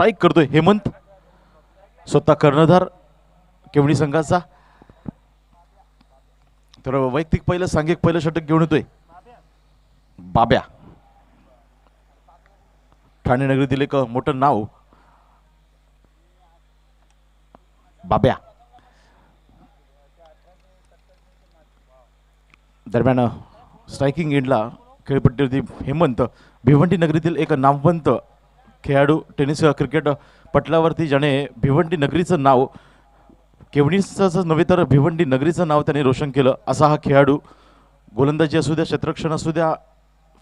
Strike करतोय हेमंत, स्वतः कर्णधार केवणी संघाचा. तर वैयक्तिक पहिलं सांघिक पहिलं षटक घेऊन येतोय बाब्या. ठाणे नगरीतील एक मोठं नाव बाब्या. दरम्यान स्ट्रायकिंग एंडला खेळपट्टीवरती हेमंत, भिवंडी नगरीतील एक नामवंत खेळाडू, टेनिस क्रिकेट पटलावरती ज्याने भिवंडी नगरीचं नाव, केवणीचं नव्हे तर भिवंडी नगरीचं नाव त्याने रोशन केलं असा हा खेळाडू. गोलंदाजी असू द्या, क्षेत्ररक्षण असू द्या,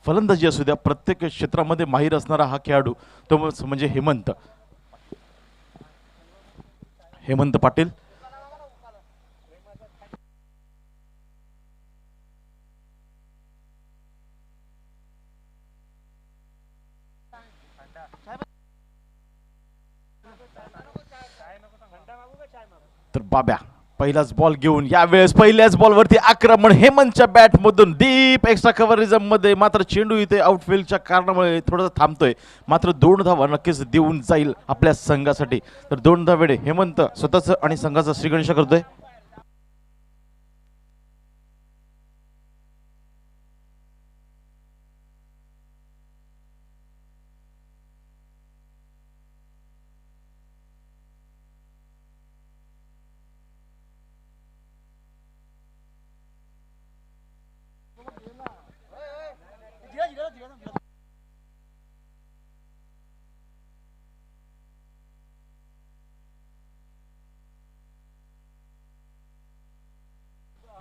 फलंदाजी असू द्या, प्रत्येक क्षेत्रामध्ये माहीर असणारा हा खेळाडू तो म्हणजे हेमंत. हेमंत पाटील. तर बाब्या पहिलाच बॉल घेऊन यावेळेस पहिल्याच बॉलवरती आक्रमण हेमंतच्या बॅटमधून डीप एक्स्ट्रा कव्हरिझम मध्ये. मात्र चेंडू इथे आउटफील्डच्या कारणामुळे थोडंसं थांबतोय. मात्र 2 धावा नक्कीच देऊन जाईल आपल्या संघासाठी. तर 2 धावेडे हेमंत स्वतःच आणि संघाचा श्रीगणेश करतोय.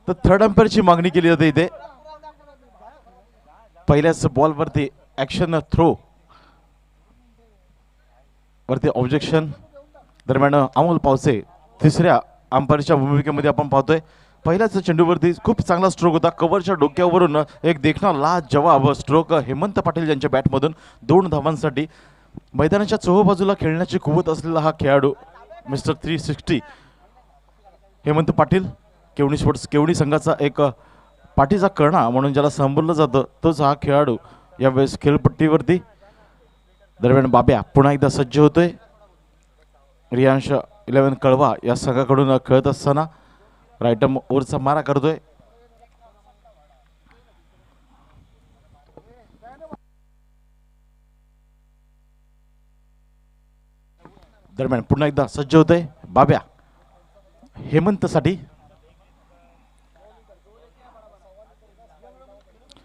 तर थर्ड अंपायरची मागणी केली जाते इथे. पहिल्याच बॉलवरती ॲक्शन थ्रो वरती ऑब्जेक्शन. दरम्यान अमोल पावसे तिसऱ्या अंपायरच्या भूमिकेमध्ये आपण पाहतोय. पहिल्याच चेंडूवरती खूप चांगला स्ट्रोक होता. कव्हरच्या डोक्यावरून एक देखणा लाजवाब स्ट्रोक हेमंत पाटील यांच्या बॅटमधून 2 धावांसाठी. मैदानाच्या चोहोबाजूला खेळण्याची कुवत असलेला हा खेळाडू मिस्टर 360 हेमंत पाटील, केवणी स्पोर्ट्स केवणी संघाचा एक पाठीचा कणा म्हणून ज्याला संबोधलं जातं तोच हा खेळाडू यावेळेस खेळपट्टीवरती. दरम्यान बाब्या पुन्हा एकदा सज्ज होतोय. रियांश 11 कळवा या संघाकडून खेळत असताना राईटम ओव्हरचा मारा करतोय. दरम्यान पुन्हा एकदा सज्ज होतोय बाब्या हेमंतसाठी.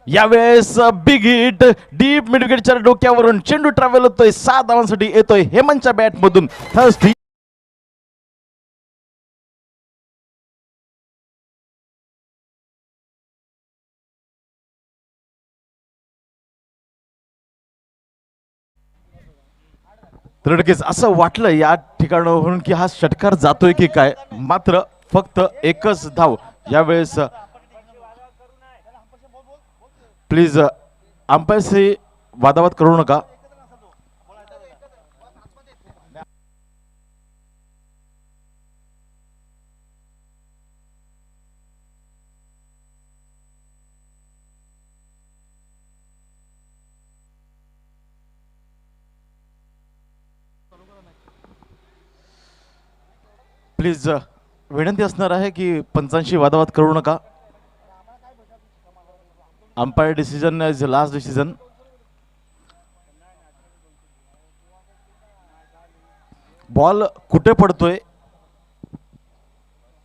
यावेळेस बिग हिट डीप मिडविकेटच्या डोक्यावरून चेंडू ट्रॅव्हल होतोय. 7 धावांसाठी येतोय हेमंतच्या बॅटमधून. तर नक्कीच असं वाटलं या ठिकाणावरून की हा षटकार जातोय की काय. मात्र फक्त एकच धाव यावेळेस. प्लीज अंपायरशी वादावाद करू नका. प्लीज विनंती असणार आहे की पंचांशी वादावाद करू नका. Umpire decision is last decision. Ball कुठे पडतोय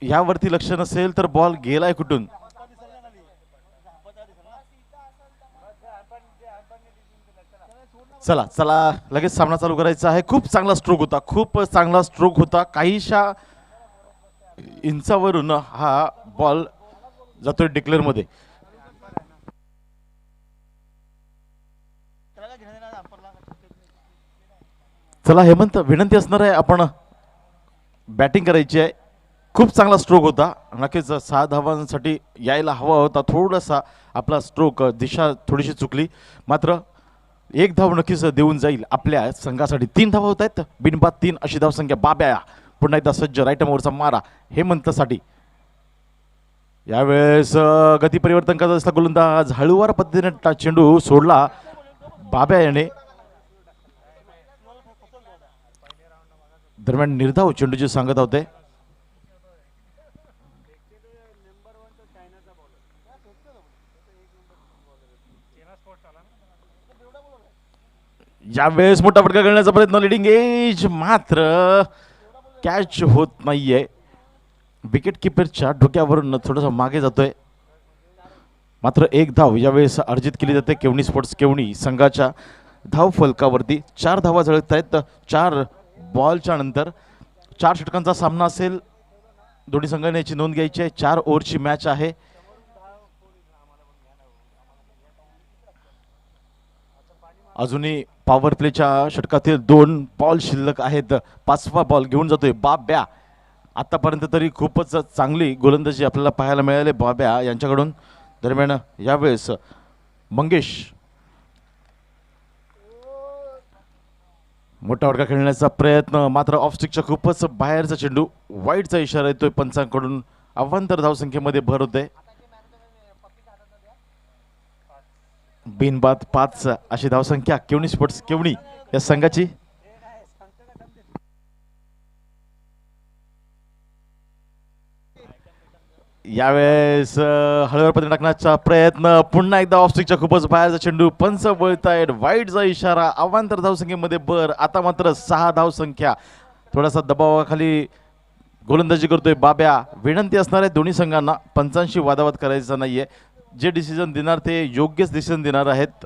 यावरती लक्ष नसेल तर बॉल गेलाय कुठून. चला चला लगेच सामना चालू करायचा आहे. खूप चांगला स्ट्रोक होता, खूप चांगला स्ट्रोक होता. काहीशा इंचावरून हा बॉल जातोय डिक्लेअर मध्ये. चला हेमंत विनंती असणार आहे, आपण बॅटिंग करायची आहे. खूप चांगला स्ट्रोक होता. नक्कीच 6 धावांसाठी यायला हवा होता. थोडासा आपला स्ट्रोक दिशा थोडीशी चुकली. मात्र 1 धाव नक्कीच देऊन जाईल आपल्या संघासाठी. 3 धावा होत आहेत, बिनबाद 3 अशी धावसंख्या. बाब्या पुन्हा एकदा सज्ज, राईट मोरचा मारा हेमंतसाठी. यावेळेस गती परिवर्तन करत असला गोलंदाज हळूवार पद्धतीने चेंडू सोडला बाब्या याने. दरम्यान निर्धाव चेंडूची सांगत होते. यावेळेस मोठा फटका करण्याचा प्रयत्न, लिडिंग एज मात्र कॅच होत नाहीये. विकेट किपरच्या डोक्यावरून थोडंसं मागे जातोय. मात्र एक धाव यावेळेस अर्जित केली जाते केवणी स्पोर्ट्स केवणी संघाच्या धाव फलकावरती. 4 धावा जळत आहेत 4 बॉलच्या नंतर. 4 षटकांचा सामना असेल. दोन्ही संघाने याची नोंद घ्यायची आहे. 4 ओव्हरची मॅच आहे. अजूनही पॉवर प्लेच्या षटकातील 2 बॉल शिल्लक आहेत. 5वा बॉल घेऊन जातोय बाब्या. आतापर्यंत तरी खूपच चांगली गोलंदाजी आपल्याला पाहायला मिळाली बाब्या यांच्याकडून. दरम्यान यावेळेस मंगेश मोठा फटका खेळण्याचा प्रयत्न, मात्र ऑफस्टिकच्या खूपच बाहेरचा चेंडू. वाईटचा इशारा येतोय पंचांकडून. अवांतर धावसंख्येमध्ये भर होते. बिनबाद 5 अशी धावसंख्या केवणी स्पोर्ट्स केवणी या संघाची. यावेळेस हळूवार पद्धतीने टाकण्याचा प्रयत्न. पुन्हा एकदा ऑफस्टिकच्या खूपच बाहेरचा चेंडू. पंच वळतायत. वाईटचा इशारा. अवांतर धावसंख्येमध्ये भर. आता मात्र 6 धावसंख्या. थोडासा दबावाखाली गोलंदाजी करतोय बाब्या. विनंती असणार आहे दोन्ही संघांना पंचांशी वादावाद करायचा नाहीये. जे डिसिजन देणार ते योग्यच डिसिजन देणार आहेत.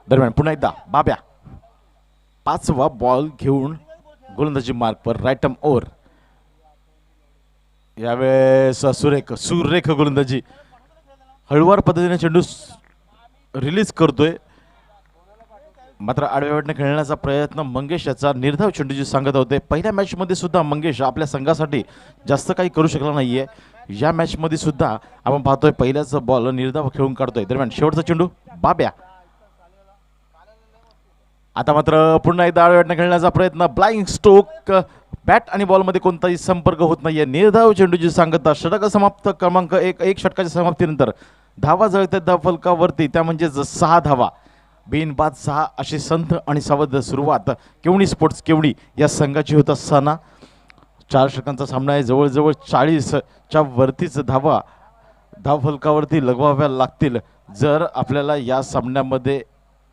दरम्यान पुन्हा एकदा बाब्या 5वा बॉल घेऊन गोलंदाजी मार्कवर. Right arm over. यावेळेस सुरेख गोलंदाजी. हळुवार पद्धतीने चेंडू रिलीज करतोय. मात्र आडव्या वाटणे खेळण्याचा प्रयत्न मंगेश याचा. निर्धाव चेंडूची सांगत होते. पहिल्या मॅचमध्ये सुद्धा मंगेश आपल्या संघासाठी जास्त काही करू शकला नाहीये. या मॅचमध्ये सुद्धा आपण पाहतोय पहिल्याच बॉल निर्धाव खेळून काढतोय. दरम्यान शेवटचा चेंडू बाब्या. आता मात्र पुन्हा एकदा आडव्या वाटणे खेळण्याचा प्रयत्न. ब्लाइंग स्ट्रोक. बॅट आणि बॉलमध्ये कोणताही संपर्क होत नाहीये. निर्धाव चेंडूची सांगता. षटक समाप्त क्रमांक 1. षटकाच्या समाप्तीनंतर धावा जळतात धाव फलकावरती. त्या म्हणजेच 6 धावा. बिनबाद 6 अशी संथ आणि सावध सुरुवात केवणी स्पोर्ट्स केवणी या संघाची होत असताना 4 षटकांचा सामना आहे. जवळजवळ 40च्या वरतीच धावा धाव फलकावरती लगवाव्या लागतील जर आपल्याला या सामन्यामध्ये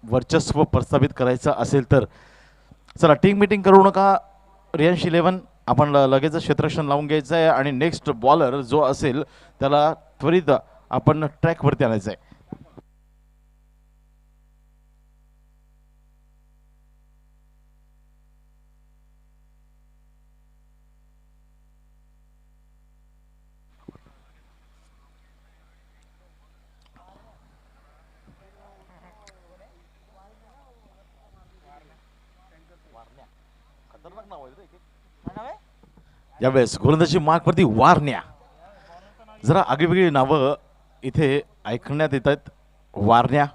वर्चस्व प्रस्थापित करायचं असेल तर. चला टीम मीटिंग करू नका. रियांश 11 आपण लगेच क्षेत्ररक्षण लावून घ्यायचं आहे आणि नेक्स्ट बॉलर जो असेल त्याला त्वरित आपण ट्रॅकवरती आणायचं आहे. यावेळेस गोलंदाजी मार्कवरती वारण्या. जरा आगळीवेगळी नावं इथे ऐकण्यात येत आहेत. वारण्या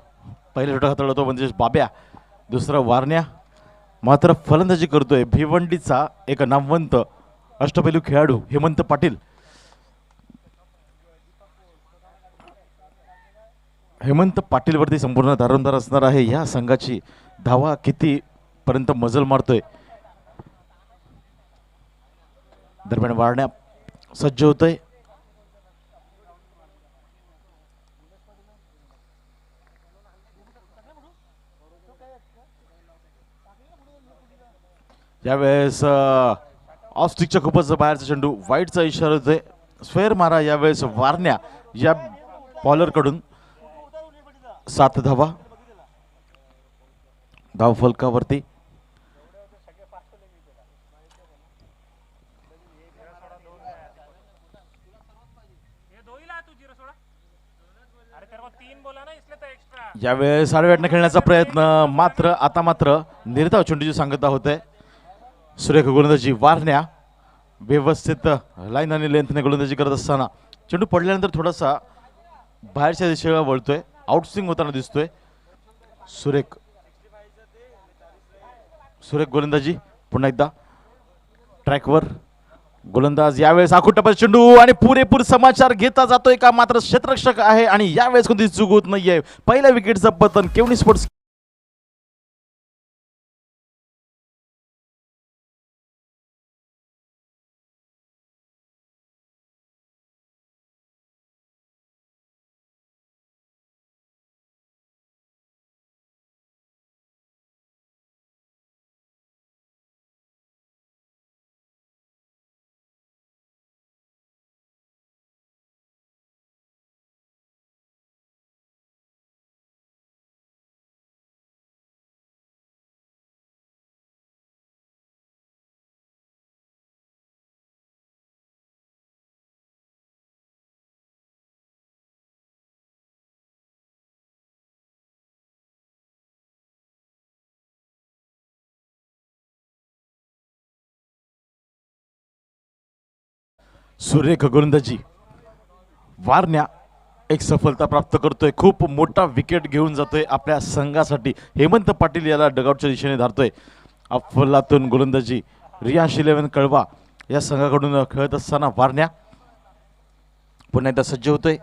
पहिल्या षटक हाताळतो म्हणजे बाब्या. दुसरा वारण्या. मात्र फलंदाजी करतोय भिवंडीचा एक नामवंत अष्टपैलू खेळाडू हेमंत पाटील. हेमंत पाटीलवरती संपूर्ण दारोमदार असणार आहे या संघाची. धावा किती पर्यंत मजल मारतोय. दरम्यान वारण्या सज्ज होतोय. यावेळेस ऑफस्टिकच्या खूपच बाहेरचा चेंडू. वाईटचा इशारा होतोय. स्क्वेअर मारा यावेळेस वारण्या या बॉलरकडून. 7 धावा धाव फलकावरती. यावेळेस आडव्या वाटणे खेळण्याचा प्रयत्न. मात्र आता मात्र निर्धाव चेंडूची सांगता होते. सुरेख गोलंदाजी वारण्या. व्यवस्थित लाईन आणि लेंथने गोलंदाजी करत असताना चेंडू पडल्यानंतर थोडासा बाहेरच्या दिशेला वळतोय. आउटस्विंग होताना दिसतोय. सुरेख गोलंदाजी. पुन्हा एकदा ट्रॅकवर गोलंदाज यावेळेस आखुटप्पा चेंडू आणि पुरेपूर समाचार घेता जातोय का, मात्र क्षेत्ररक्षक आहे आणि यावेळेस कोणती चूक होत नाहीये. पहिल्या विकेटचं पतन केवणी स्पोर्ट्स. सुरेख गोलंदाजी वारण्या एक सफलता प्राप्त करतोय. खूप मोठा विकेट घेऊन जातोय आपल्या संघासाठी. हेमंत पाटील याला डगआउटच्या दिशेने धारतोय. अफलातून गोलंदाजी रियांश 11 कळवा या संघाकडून खेळत असताना वारण्या पुन्हा एकदा सज्ज होतोय.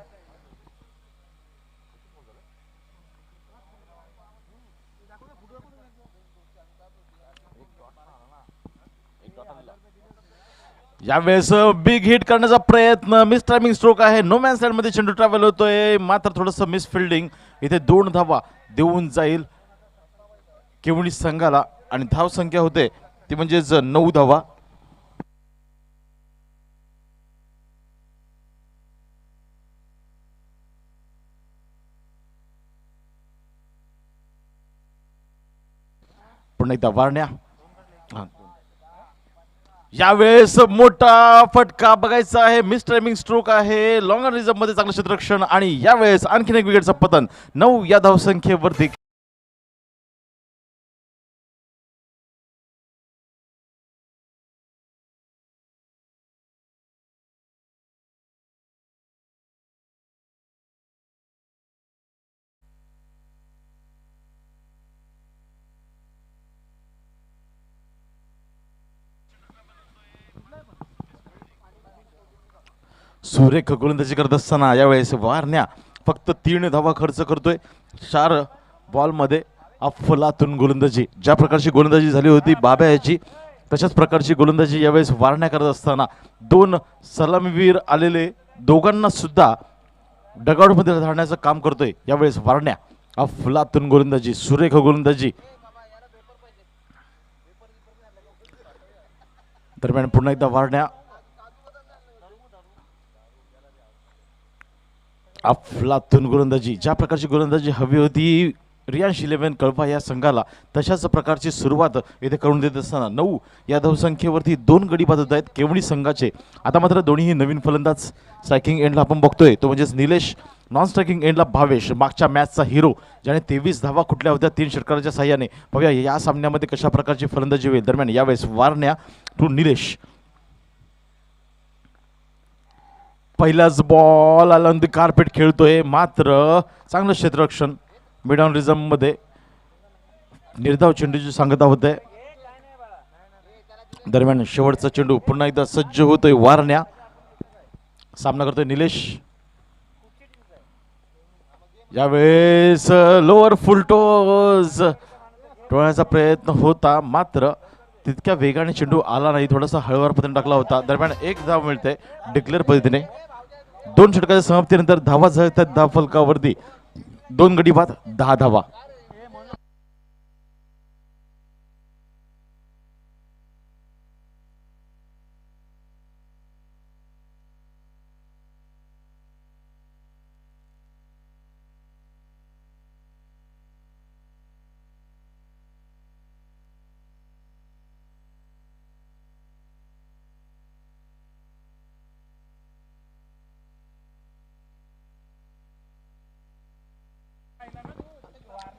यावेळेस बिग हिट करण्याचा प्रयत्न, मिस टायमिंग स्ट्रोक आहे. नो मॅन साइड मध्ये चेंडू ट्रॅव्हल होतोय, मात्र थोडंसं मिस फिल्डिंग. इथे 2 धावा देऊन जाईल केवणी संघाला आणि धाव संख्या होते ती म्हणजेच 9 धावा. पुन्हा एकदा वारण्या. यावेळेस मोठा फटका बघायचा आहे. मिस टायमिंग स्ट्रोक आहे. लॉंग रिझर्व मध्ये चांगलं क्षेत्ररक्षण आणि यावेळेस आणखीन एक विकेटचं पतन 9 या धावसंख्येवरती. सुरेख गोलंदाजी करत असताना यावेळेस वारण्या फक्त 3 धावा खर्च करतोय 4 बॉलमध्ये. अफलातून गोलंदाजी, ज्या प्रकारची गोलंदाजी झाली होती बाब्या याची तशाच प्रकारची गोलंदाजी यावेळेस वारण्या करत असताना 2 सलामीवीर आलेले दोघांना सुद्धा डगआउटमध्ये धाडण्याचं काम करतोय यावेळेस वारण्या. अफलातून गोलंदाजी, सुरेख गोलंदाजी. दरम्यान पुन्हा एकदा वारण्या. अफलातून गोलंदाजी, ज्या प्रकारची गोलंदाजी हवी होती रियांश 11 कळपा या संघाला तशाच प्रकारची सुरुवात इथे करून देत असताना 9 या धावसंख्येवरती 2 गडी बाद होत आहेत केवणी संघाचे. आता मात्र दोन्ही नवीन फलंदाज स्ट्रायकिंग एंडला आपण बघतोय तो म्हणजेच निलेश, नॉन स्ट्रायकिंग एंडला भावेश, मागच्या मॅचचा हिरो ज्याने 23 धावा कुठल्या होत्या 3 षटकाराच्या साह्याने. बघूया या सामन्यामध्ये कशा प्रकारची फलंदाजी होईल. दरम्यान यावेळेस वारण्या टू निलेश. पहिलाच बॉल आला कार्पेट खेळतोय, मात्र चांगलं क्षेत्ररक्षण मिड ऑन रिझम मध्ये निर्धाव चेंडूची सांगता होते. दरम्यान शेवटचा चेंडू पुन्हा एकदा सज्ज होतोय वारण्या. सामना करतोय निलेश. यावेळेस लोअर फुलटोज टोळण्याचा प्रयत्न होता, मात्र तितक्या वेगाने चेंडू आला नाही, थोडासा हळूवार पद्धतीने टाकला होता. दरम्यान 1 धाव मिळते डिक्लेअर पद्धतीने. 2 षटकाच्या समाप्तीनंतर धावा झाल्या धाव फलकावरती 2 गडी बाद 10 धावा.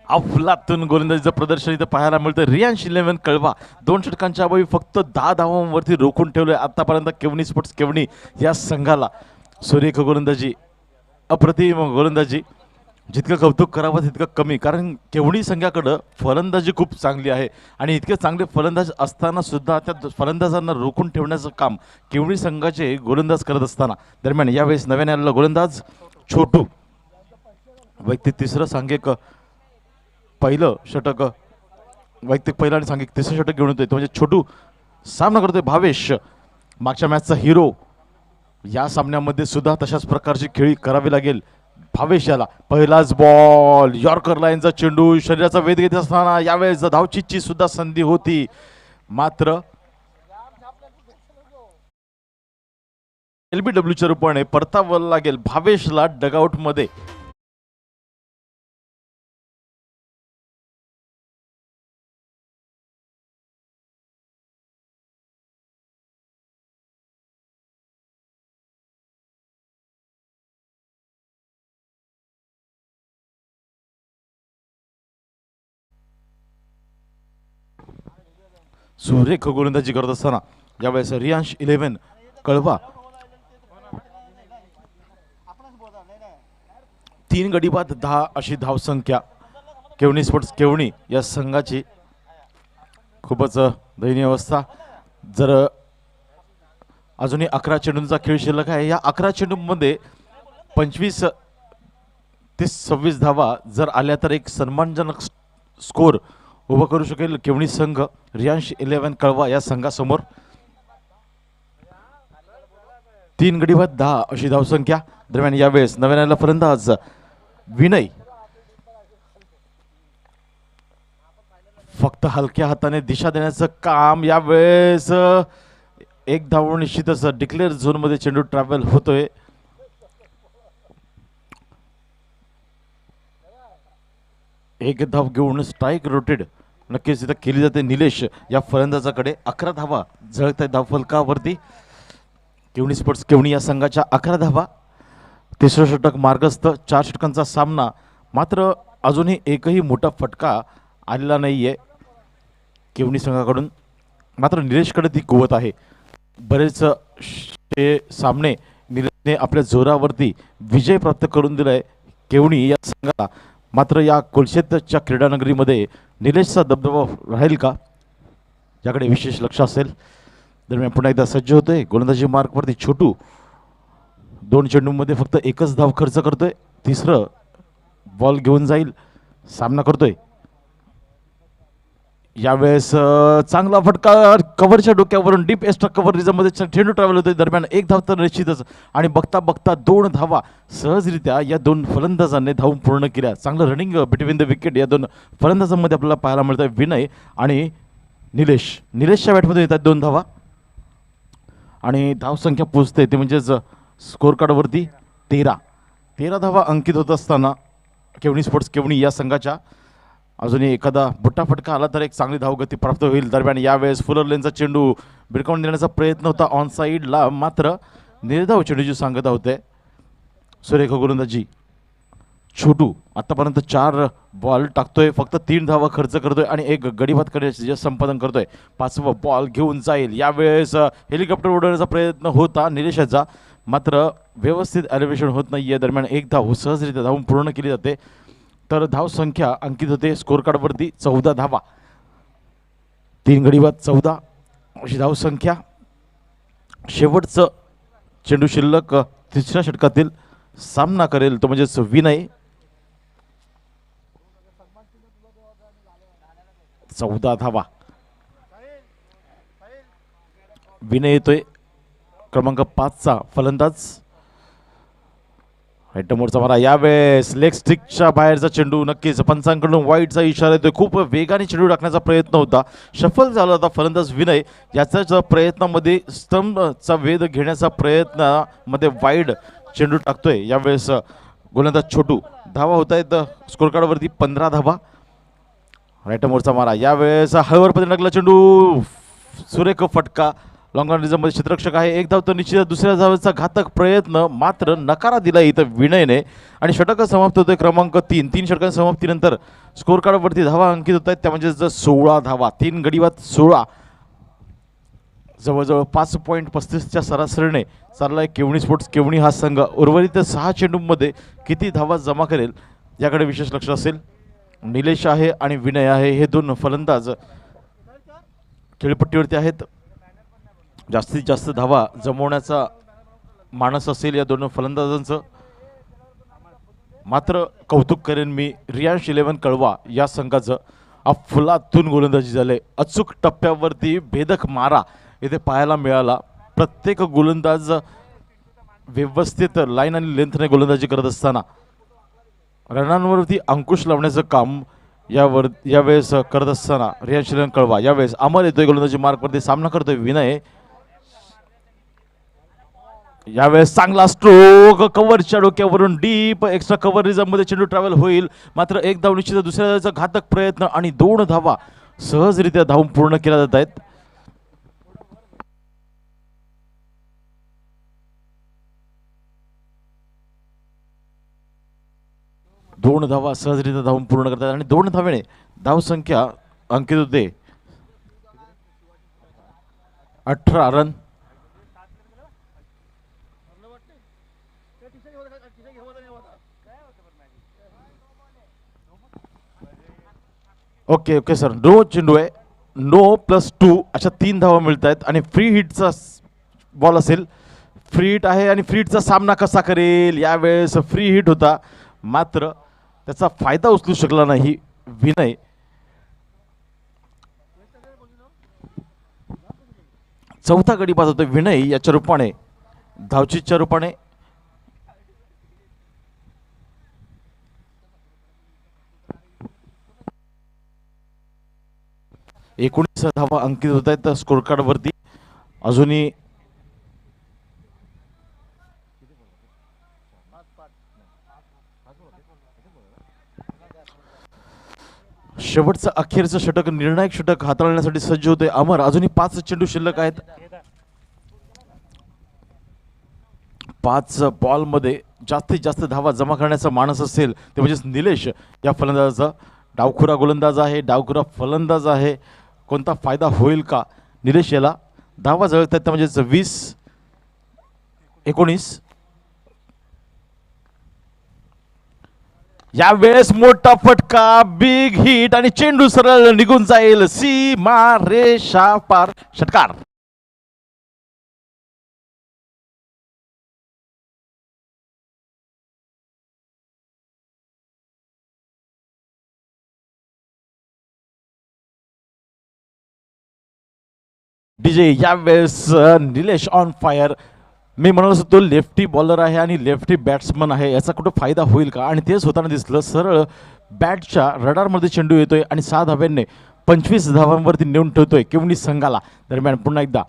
अफलातून गोलंदाजीचं प्रदर्शन इथं पाहायला मिळतं. रियांश 11 कळवा 2 षटकांच्या अभावी फक्त 10 धावांवरती रोखून ठेवलंय आतापर्यंत केवणी स्पोर्ट्स केवणी या संघाला. सुरेख गोलंदाजी, अप्रतिम गोलंदाजी जितकं कौतुक करावं तितकं कमी, कारण केवढी संघाकडं फलंदाजी खूप चांगली आहे आणि इतके चांगले फलंदाज असताना सुद्धा त्या फलंदाजांना रोखून ठेवण्याचं काम केवढी संघाचे गोलंदाज करत असताना. दरम्यान यावेळेस नव्याने आलेला गोलंदाज छोटू वैयक्तिक तिसरं सांघिक पहिलं षटक, वैयक्तिक पहिलं आणि सांघिक तिसरं षटक घेऊन येतोय तो म्हणजे छोटू. सामना करतोय भावेश, मागच्या मॅचचा हिरो. या सामन्यामध्ये सुद्धा तशाच प्रकारची खेळी करावी लागेल भावेश याला. पहिलाच बॉल, यॉर्कर लाईनचा चेंडू, शरीराचा वेध घेत असताना यावेळेस धावचीची सुद्धा संधी होती, मात्र एलबीडब्ल्यूच्या रूपाने परतावं लागेल भावेशला डगआउट मध्ये. सुरेख गोलंदाजी करत असताना यावेळेस रियांश 11 कळवा 3 गडी बाद 10 अशी धावसंख्या. केवणी स्पोर्ट्स केवणी या संघाची खूपच दयनीय अवस्था. जर अजूनही 11 चेंडूंचा खेळ शिल्लक आहे, या 11 चेंडूंमध्ये 25 ते 26 धावा जर आल्या तर एक सन्मानजनक स्कोर उभं करू शकेल केवणी संघ रियांश 11 कळवा या संघासमोर. 3 गडी बाद 10 अशी धावसंख्या. दरम्यान यावेळेस नव्याने फलंदाज विनय फक्त हलक्या हाताने दिशा देण्याचं काम. यावेळेस एक धाव निश्चितच डिक्लेअर झोन मध्ये चेंडू ट्रॅव्हल होतोय. एक धाव घेऊन स्ट्राईक रोटेड नक्कीच इथं केली जाते निलेश या फलंदाजाकडे. 11 धावा झळकत आहेत धावफलकावरती. केवणी स्पोर्ट्स केवणी या संघाच्या 11 धावा. तिसरं षटक मार्गस्थ, 4 षटकांचा सामना. मात्र अजूनही एकही मोठा फटका आलेला नाहीये केवणी संघाकडून. मात्र निलेशकडे ती कुवत आहे. बरेच सामने निलेशने आपल्या जोरावरती विजय प्राप्त करून दिलाय केवणी या संघाला. मात्र या कोलशेतच्या क्रीडानगरीमध्ये निलेशचा दबदबा राहील का, याकडे विशेष लक्ष असेल. दरम्यान पुन्हा एकदा सज्ज होतोय गोलंदाजी मार्कवरती छोटू. 2 चेंडूंमध्ये फक्त एकच धाव खर्च करतोय. तिसरं बॉल घेऊन जाईल, सामना करतोय. यावेळेस चांगला फटका कव्हरच्या डोक्यावरून डीप एक्स्ट्रा कव्हर रिझममध्ये चेंडू ट्रॅव्हल होतोय. दरम्यान एक धाव तर निश्चितच आणि बघता बघता 2 धावा सहजरित्या या 2 फलंदाजांनी धावून पूर्ण केल्या. चांगलं रनिंग बिटवीन द विकेट या 2 फलंदाजांमध्ये आपल्याला पाहायला मिळत आहे. विनय आणि निलेशच्या बॅटमध्ये येतात 2 धावा आणि धावसंख्या पोचते ते म्हणजेच स्कोर कार्डवरती 13 धावा अंकित होत असताना केवणी स्पोर्ट्स केवणी या संघाच्या अजूनही एखादा बुट्टा फटका आला तर एक चांगली धावगती प्राप्त होईल. दरम्यान यावेळेस फुलर लेनचा चेंडू भिरकावून देण्याचा प्रयत्न होता ऑन साईडला, मात्र निर्धाव चेंडूची सांगता होते. सुरेख गोलंदाजी छोटू आतापर्यंत 4 बॉल टाकतोय, फक्त 3 धावा खर्च करतोय आणि एक गडीबाद करण्याचे संपादन करतोय. 5वा बॉल घेऊन जाईल. यावेळेस हेलिकॉप्टर उडवण्याचा प्रयत्न होता निलेशाचा, मात्र व्यवस्थित एलिव्हेशन होत नाहीये. दरम्यान एक धाव सहजरित्या धावून पूर्ण केली जाते. तर धाव संख्या अंकित होते स्कोर कार्डवरती 14 धावा. 3 गडी बाद 14 अशी धाव संख्या. शेवटचं चेंडू शिल्लक तिसऱ्या षटकातील सामना करेल तो म्हणजेच विनय. 14 धावा. विनय येतोय क्रमांक 5चा फलंदाज. मोरचा मारा. यावेळेस लेग स्टिकच्या बाहेरचा चेंडू. नक्कीच पंचांकडून वाईटचा इशारा येतोय. खूप वेगाने चेंडू टाकण्याचा प्रयत्न होता, सफल झाला होता फलंदाज विनय. याच्याच प्रयत्नामध्ये स्तंभचा वेध घेण्याचा प्रयत्नामध्ये वाईड चेंडू टाकतोय. यावेळेस गोलंदाज छोटू. धावा होत आहेत स्कोर कार्डवरती 15 धावा. मोरचा मारा. यावेळेस हळूवर पद्धतीने टाकला चेंडू. सुरेख फटका. लॉंग ऑन रिझममध्ये क्षेत्ररक्षक आहे. एक धाव तर निश्चित. दुसऱ्या धावेचा घातक प्रयत्न मात्र नकारा दिला इथं विनयने आणि षटक समाप्त होतोय क्रमांक 3. 3 षटकांच्या समाप्तीनंतर स्कोर कार्डवरती धावा अंकित होत आहेत त्या म्हणजे 16 धावा. 3 गडी बाद 16. जवळजवळ 5.35च्या सरासरीने चाललाय केवणी स्पोर्ट्स केवणी हा संघ. उर्वरित 6 चेंडूंमध्ये किती धावा जमा करेल याकडे विशेष लक्ष असेल. निलेश आहे आणि विनय आहे हे दोन फलंदाज खेळपट्टीवरती आहेत. जास्तीत जास्त धावा जमवण्याचा मानस असेल या दोन फलंदाजांचं. मात्र कौतुक करेन मी रियांश 11 कळवा या संघाचं. अफलातून गोलंदाजी झाले, अचूक टप्प्यावरती भेदक मारा इथे पाहायला मिळाला. प्रत्येक गोलंदाज व्यवस्थित लाईन आणि लेंथने गोलंदाजी करत असताना रनांवरती अंकुश लावण्याचं काम यावेळेस करत असताना रियांश 11 कळवा. यावेळेस अमर येतोय गोलंदाजी मार्कवरती, सामना करतोय विनय. यावेळेस चांगला स्ट्रोक, कव्हरच्या डोक्यावरून डीप एक्स्ट्रा कव्हर मध्ये चेंडू ट्रॅव्हल होईल. मात्र एक धाव निश्चित, दुसऱ्या धावेचा घातक प्रयत्न आणि 2 धावा सहजरित्या धावून पूर्ण केल्या जात आहेत. दोन धावा सहजरित्या धावून पूर्ण करतात आणि 2 धावेने धावसंख्या अंकित होते 18 run. Okay okay sir, no चेंडू आहे. नो +2 अशा 3 धावा मिळत आहेत आणि फ्री हिटचा बॉल असेल. फ्री हिट आहे आणि फ्री हिटचा सामना कसा करेल. यावेळेस फ्री हिट होता, मात्र त्याचा फायदा उचलू शकला नाही विनय. चौथा गडी बाद होतो विनय याच्या रूपाने, धावचीच्या रूपाने. 19 धावा अंकित होत आहेत स्कोर कार्ड वरती. अजूनही शेवटचं अखेरचं षटक, निर्णायक षटक हाताळण्यासाठी सज्ज होते अमर. अजूनही 5 चेंडू शिल्लक आहेत. 5 बॉलमध्ये जास्तीत जास्त धावा जमा करण्याचा मानस असेल ते म्हणजेच निलेश या फलंदाजाचा. डावखुरा गोलंदाज आहे, डावखुरा फलंदाज आहे. कोणता फायदा होईल का निलेश याला. धावा जळत आहेत म्हणजेच 20-19. यावेळेस मोठा फटका, बिग हिट आणि चेंडू सरळ निघून जाईल सीमा रेषा पार. षटकार. डीजे यावेळेस निलेश ऑन फायर. मी म्हणालो तो लेफ्टी बॉलर आहे आणि लेफ्टी बॅट्समन आहे, याचा कुठं फायदा होईल का. आणि तेच होताना दिसलं. सरळ बॅटच्या रडारमध्ये चेंडू येतोय आणि 6 धाव्यांनी 25 धावांवरती नेऊन ठेवतोय किवनी संघाला. दरम्यान पुन्हा एकदा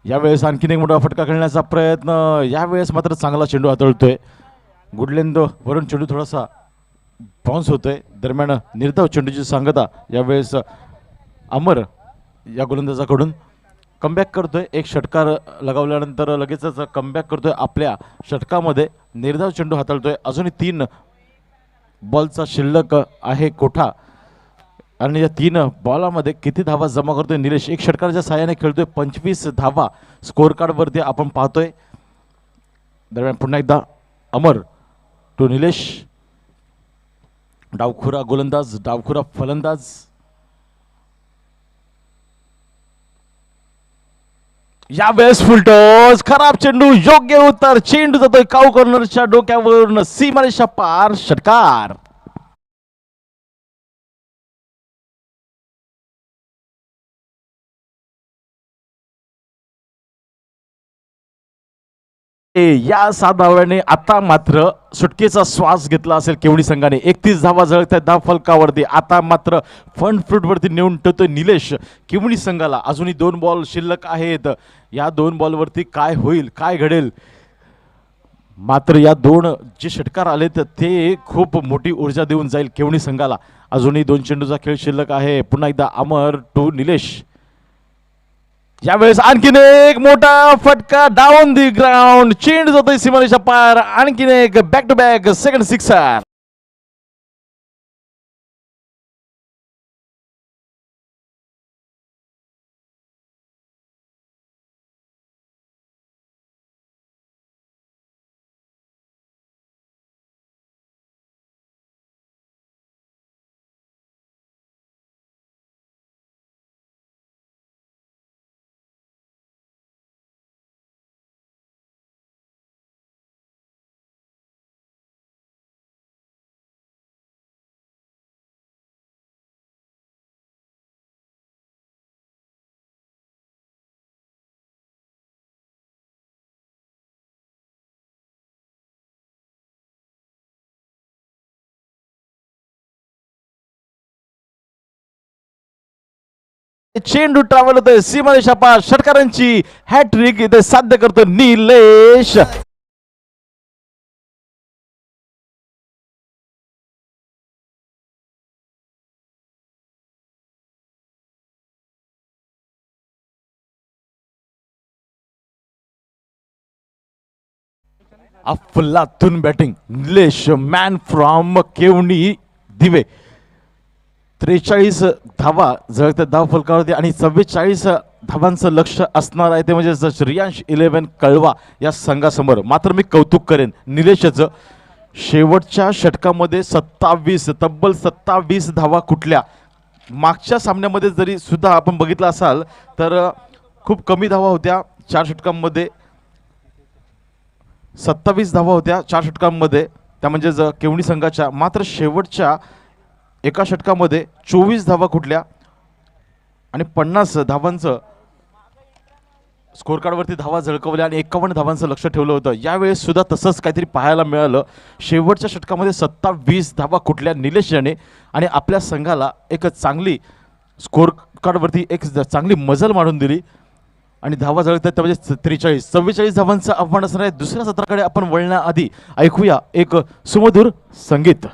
यावेळेस आणखीन एक मोठा फटका खेळण्याचा प्रयत्न. यावेळेस मात्र चांगला चेंडू हाताळतोय गुडलेंद. वरून चेंडू थोडासा बाउन्स होतोय. दरम्यान निर्धाव चेंडूची सांगता यावेळेस अमर या गोलंदाजाकडून कमबॅक करतोय. एक षटकार लगावल्यानंतर लगेचच कमबॅक करतोय आपल्या षटकामध्ये. निर्धाव चेंडू हाताळतोय. अजूनही 3 बॉलचा शिल्लक आहे कोठा आणि या 3 बॉलामध्ये किती धावा जमा करतोय निलेश. एक षटकाराच्या साहाय्याने खेळतोय. 25 धावा स्कोर कार्डवरती आपण पाहतोय. दरम्यान पुन्हा एकदा अमर टू निलेश. डावखुरा गोलंदाज, डावखुरा फलंदाज. यावेळेस फुलटॉस, खराब चेंडू, योग्य उत्तर. चेंडू जातोय काऊ कॉर्नरच्या डोक्यावरून सीमारेषा पार. षटकार. या 7 धाव्याने आता मात्र सुटकेचा श्वास घेतला असेल केवडी संघाने. 31 धावा जळत आहेत धाव फलकावरती. आता मात्र फन फ्रूट वरती नेऊन ठेवतोय निलेश केवडी संघाला. अजूनही 2 बॉल शिल्लक आहेत. या 2 बॉलवरती काय होईल, काय घडेल. मात्र या 2 जे षटकार आलेत ते खूप मोठी ऊर्जा देऊन जाईल केवडी संघाला. अजूनही 2 चेंडूचा खेळ शिल्लक आहे. पुन्हा एकदा अमर टू निलेश. यावेळेस आणखीन एक मोठा फटका डाऊन दी ग्राउंड. चेंडू जातोय सीमारेषा पार. आणखीन एक back to back second sixer. चेंडू ट्रॅव्हल होतोय सीमारेषा पार, षटकारांची हॅट्रिक इथे साध्य करतो निलेश. अफलातून बॅटिंग निलेश, मॅन फ्रॉम केवणी दिवे. 43 धावा जळत्या धाव फलकावरती आणि 44 धावांचं लक्ष असणार आहे ते म्हणजे रियांश 11 कळवा या संघासमोर. मात्र मी कौतुक करेन निलेशचं, शेवटच्या षटकामध्ये 27 तब्बल 27 धावा कुठल्या. मागच्या सामन्यामध्ये जरी सुद्धा आपण बघितलं असाल तर खूप कमी धावा होत्या 4 षटकांमध्ये. 27 धावा होत्या 4 षटकांमध्ये त्या म्हणजे केवणी संघाच्या. मात्र शेवटच्या एका षटकामध्ये 24 धावा कुठल्या आणि 50 धावांचं स्कोर कार्डवरती धावा झळकवल्या आणि 51 धावांचं लक्ष ठेवलं होतं. यावेळेस सुद्धा तसंच काहीतरी पाहायला मिळालं. शेवटच्या षटकामध्ये 27 धावा कुठल्या निलेश याने आणि आपल्या संघाला एक चांगली स्कोर कार्डवरती एक चांगली मजल मारून दिली आणि धावा जळतात त्या म्हणजे 43. 44 धावांचं आव्हान असणार आहे. दुसऱ्या सत्राकडे आपण वळण्याआधी ऐकूया एक सुमधुर संगीत.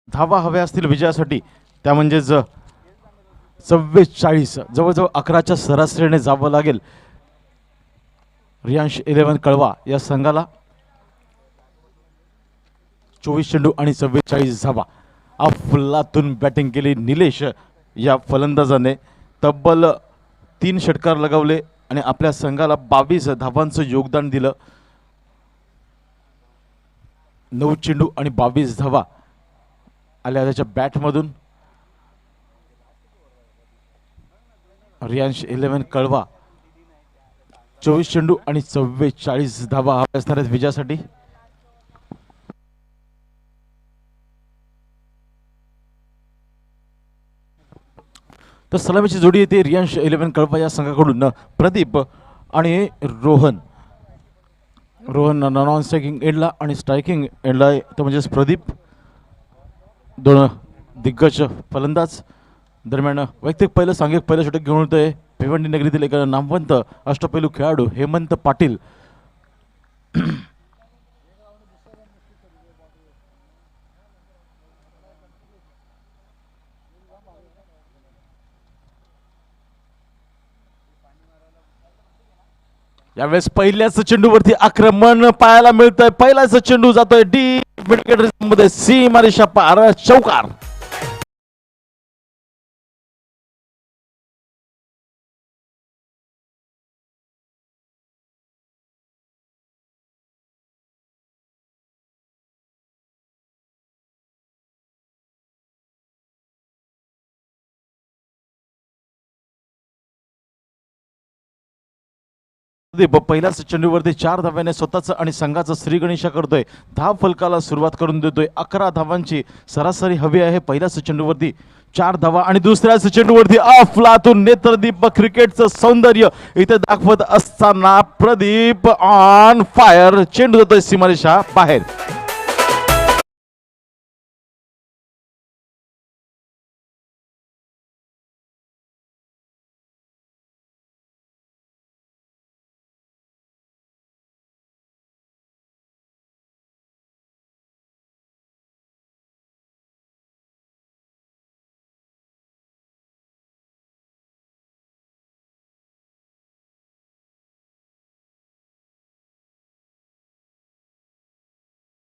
धावा हव्या असतील विजयासाठी त्या म्हणजे 44 जवळजवळ 11च्या सरासरीने जावं लागेल रियांश 11 कळवा या संघाला. 24 चेंडू आणि 44 धावा. अफलातून बॅटिंग केली निलेश या फलंदाजाने. तब्बल 3 षटकार लगावले आणि आपल्या संघाला 22 धावांचं योगदान दिलं. 9 चेंडू आणि 22 धावा आल्या त्याच्या बॅटमधून. रियांश 11 कळवा 24 चेंडू आणि 44 धावा हव्या असणार आहेत विजयासाठी. तर सलामीची जोडी येते रियांश 11 कळवा या संघाकडून प्रदीप आणि रोहन. रोहन नॉन स्ट्रायकिंग एंडला आणि स्ट्रायकिंग एंडला तर म्हणजेच प्रदीप. दोन दिग्गज फलंदाज. दरम्यान वैयक्तिक पहिलं षटक घेऊन येतोय भिवंडी नगरीतील एक नामवंत अष्टपैलू खेळाडू हेमंत पाटील यावेळेस पहिल्याच चेंडूवरती आक्रमण पाहायला मिळतंय. पहिलाच चेंडू जातोय डी मध्ये सीमारेषा पार चौकार. पहिल्याच चेंडूवरती 4 धाव्याने स्वतःच आणि संघाचं श्रीगणेशा करतोय. धाव फलकाला सुरुवात करून देतोय. 11 धावांची सरासरी हवी आहे. पहिल्याच चेंडूवरती 4 धावा आणि दुसऱ्याच चेंडूवरती अफलातून नेत्रदीप क्रिकेटचं सौंदर्य इथे दाखवत असताना प्रदीप ऑन फायर. चेंडू जातोय सीमारेषा बाहेर.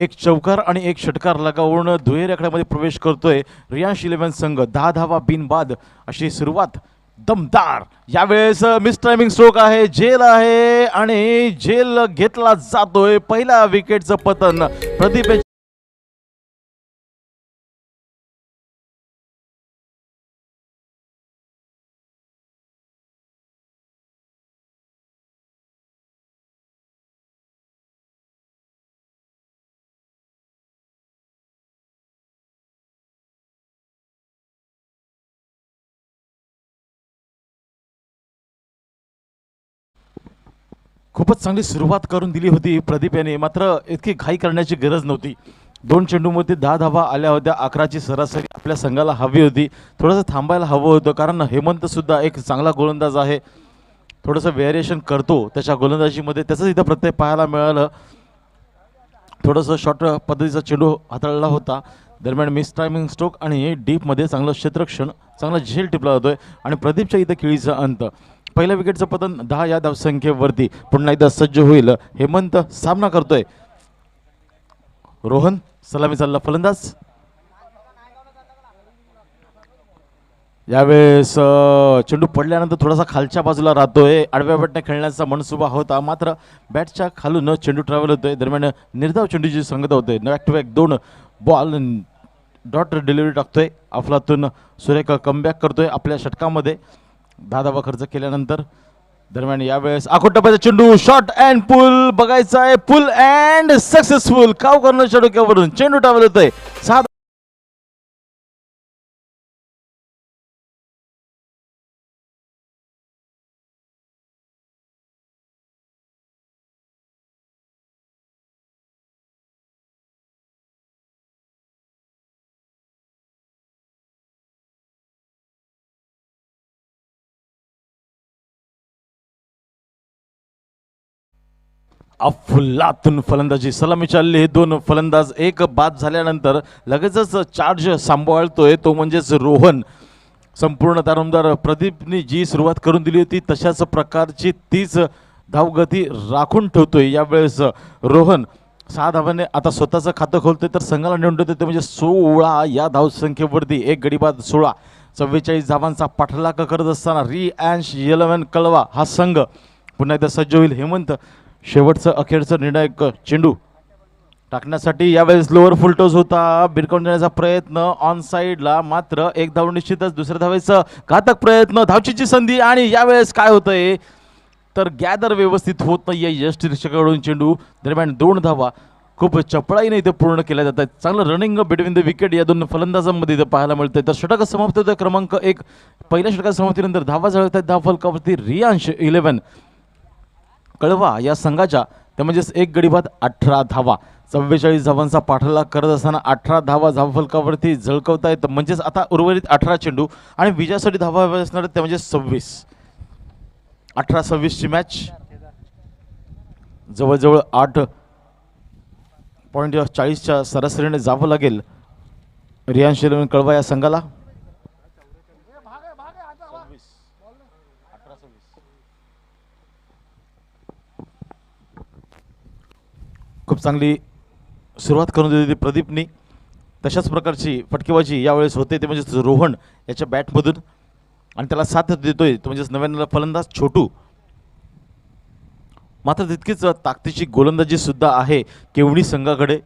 एक चौकार आणि एक षटकार लगावून दुहेरी आकड्यामध्ये प्रवेश करतोय रियांश 11 संघ. 10 धावा बिनबाद अशी सुरुवात दमदार. यावेळेस मिस टायमिंग स्ट्रोक आहे, झेल आहे आणि झेल घेतला जातोय. पहिल्या विकेटचं पतन प्रदीप खूपच चांगली सुरुवात करून दिली होती प्रदीप याने. मात्र इतकी घाई करण्याची गरज नव्हती. 2 चेंडूमध्ये 10 धावा आल्या होत्या. 11ची सरासरी आपल्या संघाला हवी होती. थोडंसं थांबायला हवं होतं कारण हेमंत सुद्धा एक चांगला गोलंदाज आहे. थोडंसं व्हेरिएशन करतो त्याच्या गोलंदाजीमध्ये, त्याचं इथं प्रत्यय पाहायला मिळालं. थोडंसं शॉर्ट पद्धतीचा चेंडू हाताळला होता. दरम्यान मिस टायमिंग स्ट्रोक आणि डीपमध्ये चांगलं क्षेत्ररक्षण, चांगला झेल टिपला जातोय आणि प्रदीपच्या इथं खेळीचा अंत. पहिल्या विकेटचं पतन 10 या धावसंख्येवरती. पुन्हा एकदा सज्ज होईल हेमंत. सामना करतोय रोहन. सलामी चालला फलंदाज. यावेळेस चेंडू पडल्यानंतर थोडासा खालच्या बाजूला राहतोय. आडव्या बॅटने खेळण्याचा मनसुबा होता मात्र बॅटच्या खालून चेंडू ट्रॅव्हल होतोय. दरम्यान निर्धाव चेंडूची संगत होते. Back to back 2 ball dot delivery टाकतोय. अफलातून सुरेख कमबॅक करतोय आपल्या षटकामध्ये 10 धावा खर्च केल्यानंतर. दरम्यान यावेळेस आखोटप्प्याचा चेंडू शॉर्ट अँड पुल बघायचा आहे. पुल अँड सक्सेसफुल. काव करणं डोक्यावरून चेंडू ट्रॅव्हल होतोय. 6 अफलातून फलंदाजी. सलामी चालली. हे 2 फलंदाज एक बाद झाल्यानंतर लगेचच चार्ज सांभाळतोय तो म्हणजेच रोहन. संपूर्ण दारोमदार प्रदीपने जी सुरुवात करून दिली होती तशाच प्रकारची तीच धावगती राखून ठेवतोय. यावेळेस रोहन 6 धावाने आता स्वतःचं खातं खोलतोय तर संघाला नेऊन ठेवतोय ते म्हणजे 16 या धावसंख्येवरती. एक गडी बाद 16. 44 धावांचा पाठलाग करत असताना रियांश 11 कळवा हा संघ पुन्हा एकदा सज्ज होईल. हेमंत शेवटचं अखेरचं निर्णायक चेंडू टाकण्यासाठी. यावेळेस लोअर फुलटोस होता. बिरकावून जाण्याचा प्रयत्न ऑन साईडला मात्र एक धाव निश्चितच. दुसऱ्या धावेचं घातक प्रयत्न. धावचीची संधी आणि यावेळेस काय होतंय तर गॅदर व्यवस्थित होत नाहीये यश कडून चेंडू. दरम्यान 2 धावा खूप चपळाईने इथे पूर्ण केल्या जातात. चांगलं रनिंग बिटवीन द विकेट या 2 फलंदाजांमध्ये इथं पाहायला मिळतंय. तर षटक समाप्त होतं क्रमांक 1. पहिल्या षटकाच्या समाप्तीनंतर धावा जळत आहेत. धाव फलकावरती रियांश 11 कळवा या संघाच्या ते म्हणजेच एक गडी बाद 18 धावा. 44 धावांचा पाठलाग करत असताना 18 धावा धावफलकावरती झळकवत आहेत. म्हणजेच आता उर्वरित 18 चेंडू आणि विजयासाठी धावा हव्या असणार ते म्हणजे 26. 18-26 ची मॅच. जवळजवळ 8.40च्या सरासरीने जावं लागेल रियांश इलेव्हन कळवा या संघाला. खूप चांगली सुरुवात करून दिली प्रदीपनी. तशाच प्रकारची फटकेबाजी यावेळेस होते ते म्हणजेच रोहन याच्या बॅटमधून आणि त्याला साथ देतोय तो म्हणजेच नव्याण्णव फलंदाज छोटू. मात्र तितकीच ताकदीची गोलंदाजी सुद्धा आहे केवडी संघाकडे.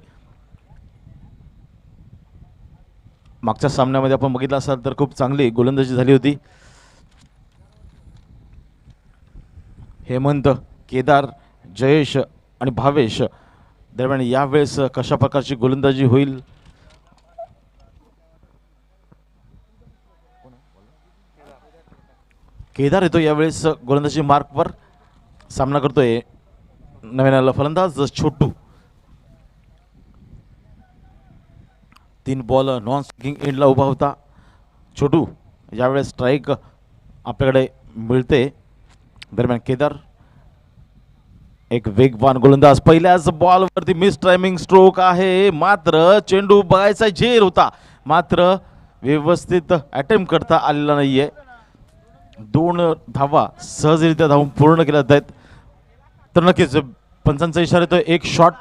मागच्या सामन्यामध्ये आपण बघितलं असाल तर खूप चांगली गोलंदाजी झाली होती. हेमंत, केदार, जयेश आणि भावेश दरम्यान यावेळेस कशा प्रकारची गोलंदाजी होईल. केदार येतो यावेळेस गोलंदाजी मार्कवर. सामना करतोय नव्याण्णव फलंदाज छोटू. 3 बॉल नॉन स्ट्रायकिंग एंडला उभा होता छोटू. यावेळेस स्ट्राईक आपल्याकडे मिळते. दरम्यान केदार एक वेगवान गोलंदाज. पहिल्याच बॉलवरती मिस टायमिंग स्ट्रोक आहे. मात्र चेंडू बघायचा झेर होता मात्र व्यवस्थित अटेम्प्ट करता आलेला नाहीये. 2 धावा सहजरित्या धावून पूर्ण केल्या जात आहेत. तर नक्कीच पंचांचा इशारा येतो एक शॉट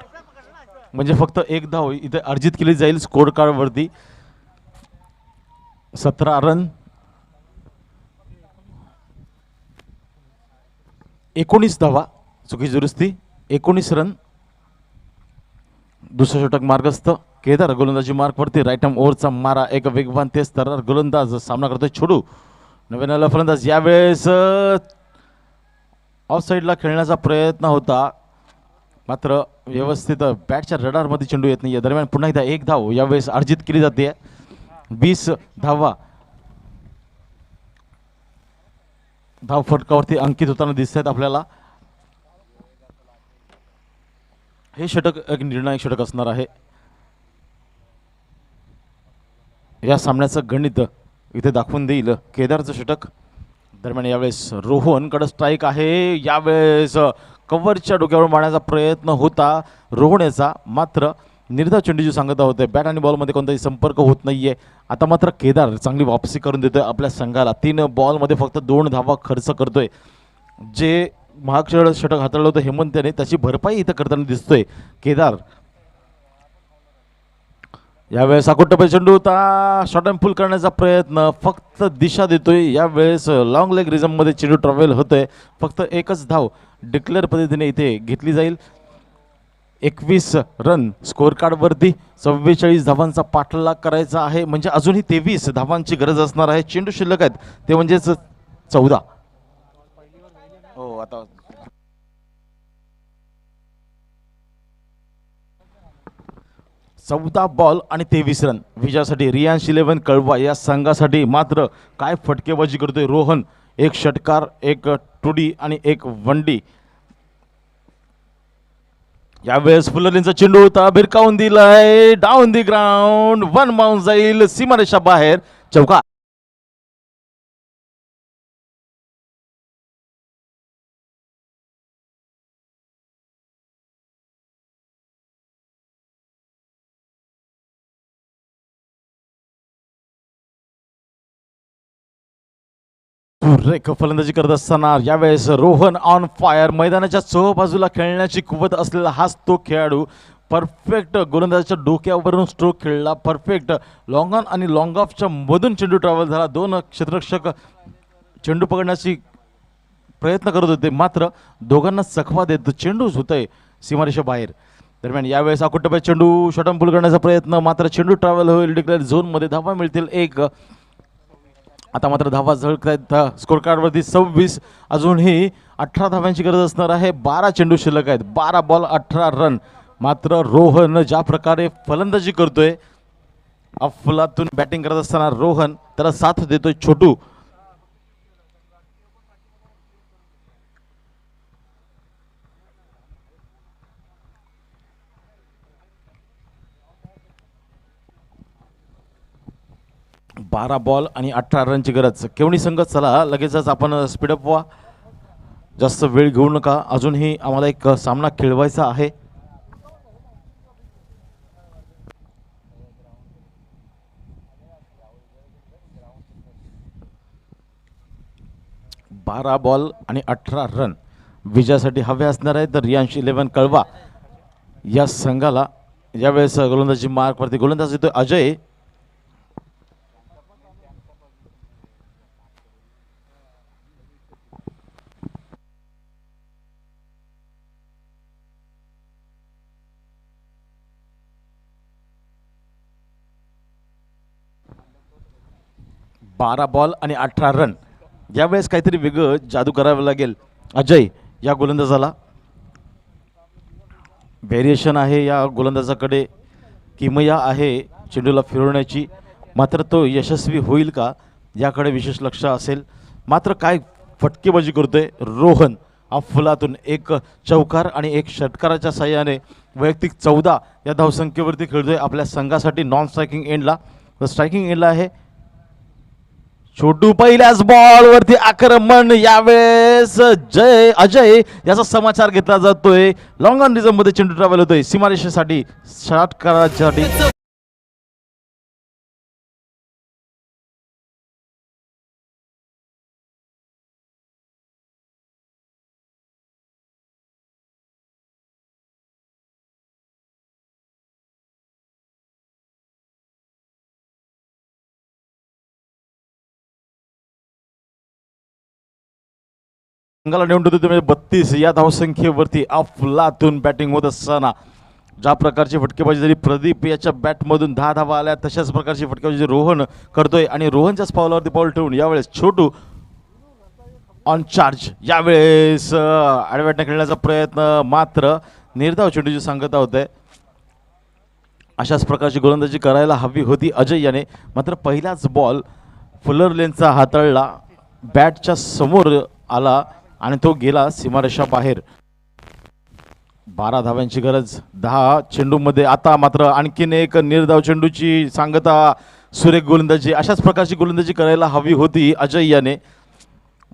म्हणजे फक्त एक धाव इथे अर्जित केली जाईल स्कोर कार्डवरती. 17 रन 19 धावा चुकीची दुरुस्ती 19 रन. दुसरा षटक मार्गस्थ. केदार गोलंदाजी मार्कवरती राईट आर्म ओव्हरचा मारा. एक वेगवान तेज तर्रार गोलंदाज सामना करतोय छोडू. नव्याण्णव फलंदाज यावेळेस ऑफ साईडला खेळण्याचा प्रयत्न होता मात्र व्यवस्थित बॅटच्या रडारमध्ये चेंडू येत नाही. दरम्यान पुन्हा एकदा एक धाव यावेळेस अर्जित केली जाते. 20 धावा धाव फटकावरती अंकित होताना दिसत आहेत आपल्याला. हे षटक एक निर्णायक षटक असणार आहे. या सामन्याचं गणित इथे दाखवून देईल केदारचं षटक. दरम्यान यावेळेस रोहनकडे स्ट्राईक आहे. यावेळेस कव्हरच्या डोक्यावर मारण्याचा प्रयत्न होता रोहनेचा मात्र निर्धाव चेंडूची सांगता होते. बॅट आणि बॉलमध्ये कोणताही संपर्क होत नाहीये. आता मात्र केदार चांगली वापसी करून देतोय आपल्या संघाला. 3 बॉलमध्ये फक्त 2 धावा खर्च करतोय. जे महाग षटक हाताळलं होतं हेमंत याने त्याची भरपाई इथं करताना दिसतोय केदार. यावेळेस अकोटपे चेंडू होता. शॉर्ट अँड फुल करण्याचा प्रयत्न फक्त दिशा देतोय. यावेळेस लॉंग लेग रिझममध्ये चेंडू ट्रॅव्हल होतोय. फक्त एकच धाव डिक्लेअर पद्धतीने इथे घेतली जाईल. 21 रन स्कोअर कार्डवरती 44 धावांचा पाठलाग करायचा आहे म्हणजे अजूनही 23 धावांची गरज असणार आहे. चेंडू शिल्लक आहेत ते म्हणजेच 14. हो आता 14 बॉल आणि 23 रन विजयासाठी रियांश इलेव्हन कळवा या संघासाठी. मात्र काय फटकेबाजी करतोय रोहन. एक षटकार एक टुडी आणि एक वनडी. यावेळेस फुलरींचा चेंडू होता भिरकावून दिलाय डाऊन दी ग्राउंड. 1 बाउन्स जाईल सीमारेषा बाहेर चौका. रेख फलंदाजी करत असताना यावेळेस रोहन ऑन फायर. मैदानाच्या चोह बाजूला खेळण्याची कुवत असलेला हाच तो खेळाडू. परफेक्ट गोलंदाजाच्या डोक्यावरून स्ट्रोक खेळला. परफेक्ट लॉंग ऑन आणि लॉंग ऑफच्या मधून चेंडू ट्रॅव्हल झाला. 2 क्षेत्ररक्षक चेंडू पकडण्याची प्रयत्न करत होते मात्र दोघांना चकवा देत चेंडूच होतंय सीमारेषा बाहेर. दरम्यान यावेळेस अकोटपे चेंडू शॉर्ट अँड पुल करण्याचा प्रयत्न मात्र चेंडू ट्रॅव्हल होईल डिक्लेअर झोनमध्ये. धावा मिळतील 1. आता मात्र धावा झळकत आहेत स्कोर कार्डवरती 26. अजूनही 18 धाव्यांची गरज असणार आहे. 12 चेंडू शिल्लक आहेत. 12 बॉल 18 रन. मात्र रोहन ज्या प्रकारे फलंदाजी करतोय अफलातून बॅटिंग करत असताना रोहन त्याला साथ देतोय छोटू. बारा बॉल आणि 18 रनची गरज. केवणी संघ चला लगेचच आपण स्पीडअप व्हा. जास्त वेळ घेऊ नका, अजूनही आम्हाला एक सामना खेळवायचा आहे. बारा बॉल आणि 18 रन विजयासाठी हवे असणार आहे. तर रियांश 11 कळवा या संघाला यावेळेस गोलंदाजी मार्कवरती गोलंदाज येतोय अजय. बारा बॉल आणि 18 रन. यावेळेस काहीतरी वेगळं जादू करावं लागेल अजय या गोलंदाजाला. व्हेरिएशन आहे या गोलंदाजाकडे, किमया आहे चेंडूला फिरवण्याची, मात्र तो यशस्वी होईल का याकडे विशेष लक्ष असेल. मात्र काय फटकेबाजी करतोय रोहन अफलातून. एक चौकार आणि एक षटकाराच्या साह्याने वैयक्तिक 14 या धावसंख्येवरती खेळतोय आपल्या संघासाठी. नॉन स्ट्रायकिंग एंडला, स्ट्रायकिंग एंडला आहे छोटू. पहिल्याच बॉलवरती आक्रमण. यावेळेस अजय याचा समाचार घेतला जातोय. लॉंग ऑन रिझम मध्ये चेंडू ट्रॅव्हल होतोय सीमारेषेसाठी, षटकारासाठी. संघाला नेऊन ठेवतो तुम्ही 32 या धावसंख्येवरती. अफलातून बॅटिंग होत असताना ज्या प्रकारची फटकेबाजी झाली प्रदीप याच्या बॅटमधून 10 धावा आल्या, तशाच प्रकारची फटकेबाजी रोहन करतोय आणि रोहनच्याच पावलावरती पाऊल ठेवून यावेळेस छोटू ऑन चार्ज. यावेळेस ॲडवॅटने खेळण्याचा प्रयत्न, मात्र निर्धाव चेंडूची सांगता होते. अशाच प्रकारची गोलंदाजी करायला हवी होती अजय याने, मात्र पहिलाच बॉल फुलर लेनचा हाताळला, बॅटच्या समोर आला आणि तो गेला सीमारेषा बाहेर. 12 धाव्यांची गरज 10 चेंडूमध्ये. आता मात्र आणखीन एक निर्धाव चेंडूची सांगता, सुरेख गोलंदाजी. अशाच प्रकारची गोलंदाजी करायला हवी होती अजय याने.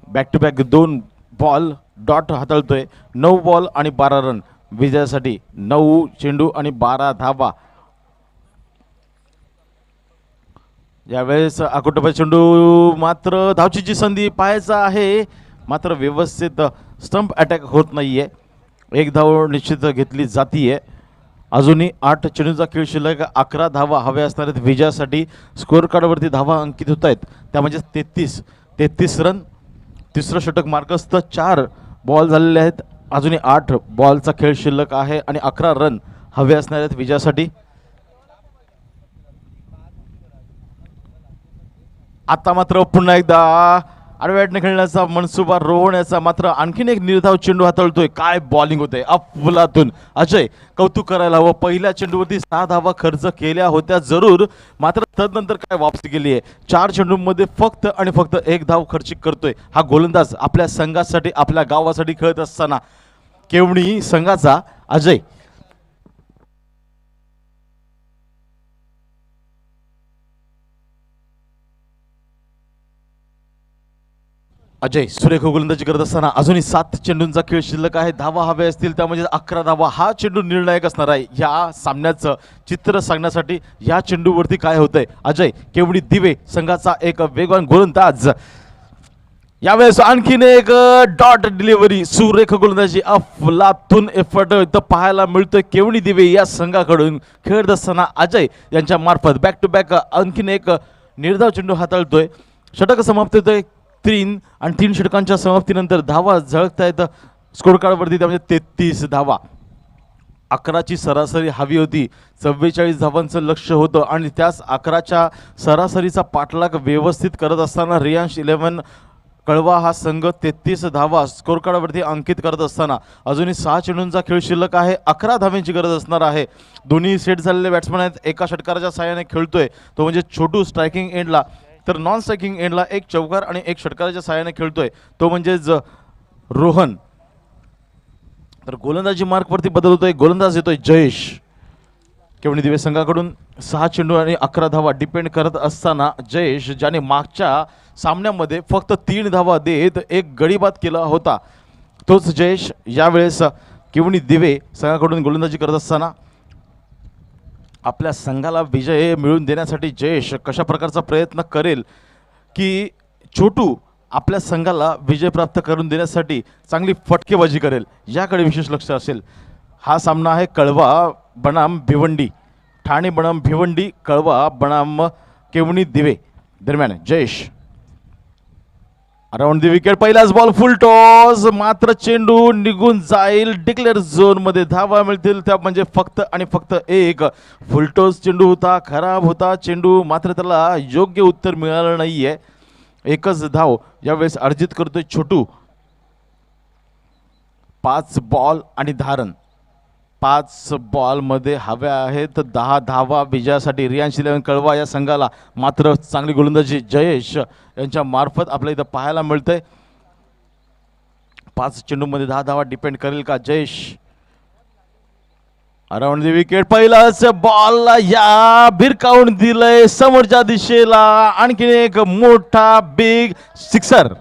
Back to back 2 ball dot हाताळतोय. 9 बॉल आणि 12 रन विजयासाठी. 9 चेंडू आणि 12 धावा. यावेळेस आकुटोबा चेंडू, मात्र धावचीची संधी पाहायचा आहे, मात्र व्यवस्थित स्टंप अटॅक होत नाहीये. एक धाव निश्चित घेतली जातीये. अजूनही 8 चेंडूचा खेळ शिल्लक. 11 धावा हव्या असणार आहेत विजयासाठी. स्कोअर कार्डवरती धावा अंकित होत आहेत त्या म्हणजे 33 रन. तिसरं षटक मार्कसचं 4 बॉल झालेले आहेत. अजूनही 8 बॉलचा खेळ शिल्लक आहे आणि 11 रन हवे असणार आहेत विजयासाठी. आता मात्र पुन्हा एकदा आडव्याटने खेळण्याचा मनसुबा रोवण्याचा, मात्र आणखीन एक निर्धाव चेंडू हाताळतोय. काय बॉलिंग होते अफलातून. अजय कौतुक करायला हवं. पहिल्या चेंडूवरती 6 धावा खर्च केल्या होत्या जरूर, मात्र तदनंतर काय वापसी केली आहे. 4 चेंडूंमध्ये फक्त आणि फक्त 1 धाव खर्चिक करतोय हा गोलंदाज आपल्या संघासाठी, आपल्या गावासाठी खेळत असताना. केवणी संघाचा अजय. अजय सुरेख गोलंदाजी करत असताना अजूनही 7 चेंडूंचा खेळ शिल्लक आहे. धावा हवे असतील त्या म्हणजे 11 धावा. हा चेंडू निर्णायक असणार आहे या सामन्याचं चित्र सांगण्यासाठी. या चेंडूवरती काय होतंय. अजय केवडी दिवे संघाचा एक वेगवान गोलंदाज. यावेळेस आणखीन एक डॉट डिलिव्हरी, सुरेख गोलंदाजी, अफलातून एफर्ट इथं पाहायला मिळतोय. केवडी दिवे या संघाकडून खेळत असताना अजय यांच्या मार्फत बॅक टू बॅक आणखीन एक निर्धाव चेंडू हाताळतोय. षटक समाप्त होतोय 3 आणि 3 षटकांच्या समाप्तीनंतर धावा झळकतायत स्कोर कार्डवरती, त्यामध्ये 33 धावा. 11ची सरासरी हवी होती. 44 धावांचं लक्ष होतं आणि त्याच 11च्या सरासरीचा पाठलाग व्यवस्थित करत असताना रियांश 11 कळवा हा संघ 33 धावा स्कोर कार्डवरती अंकित करत असताना अजूनही 6 चेंडूंचा खेळ शिल्लक आहे. 11 धाव्यांची गरज असणार आहे. दोन्ही सेट झालेले बॅट्समन आहेत. एका षटकाराच्या साहाय्याने खेळतोय तो म्हणजे छोटू स्ट्रायकिंग एंडला, तर नॉन स्ट्रायकिंग एंडला एक चौकार आणि एक षटकाराच्या साहाय्याने खेळतोय तो म्हणजेच रोहन. तर गोलंदाजी मार्कवरती बदल होतोय. गोलंदाज येतोय जयेश. केवणी दिवे संघाकडून 6 चेंडू आणि 11 धावा डिपेंड करत असताना जयेश, ज्याने मागच्या सामन्यामध्ये फक्त 3 धावा देत एक गडी बाद केला होता, तोच जयेश यावेळेस किवणी दिवे संघाकडून गोलंदाजी करत असताना आपल्या संघाला विजय मिळवून देण्यासाठी जयेश कशा प्रकारचा प्रयत्न करेल की छोटू आपल्या संघाला विजय प्राप्त करून देण्यासाठी चांगली फटकेबाजी करेल याकडे विशेष लक्ष असेल. हा सामना आहे कळवा बनाम भिवंडी, ठाणे बनाम भिवंडी, कळवा बनाम केवणी दिवे दरम्यान. जयेश अराउंड दी विकेट, पहिलाच बॉल फुल टॉस, मात्र चेंडू निघून जाईल डिक्लेअर झोन मध्ये. धावा मिळतील त्या म्हणजे फक्त आणि फक्त एक. फुलटॉस चेंडू होता, खराब होता चेंडू, मात्र त्याला योग्य उत्तर मिळालं नाहीये. एकच धाव यावेळेस अर्जित करतोय छोटू. 5 बॉल आणि 10 रन. 5 बॉलमध्ये हव्या आहेत 10 धावा विजयासाठी रियांश 11 कळवा या संघाला. मात्र चांगली गोलंदाजी जयेश यांच्या मार्फत आपल्या इथं पाहायला मिळतंय. 5 चेंडूमध्ये 10 धावा डिपेंड करेल का जयेश. अराउंड दी विकेट, पहिलाच बॉलला या भिरकावून दिलंय समोरच्या दिशेला. आणखीन एक मोठा बिग सिक्सर.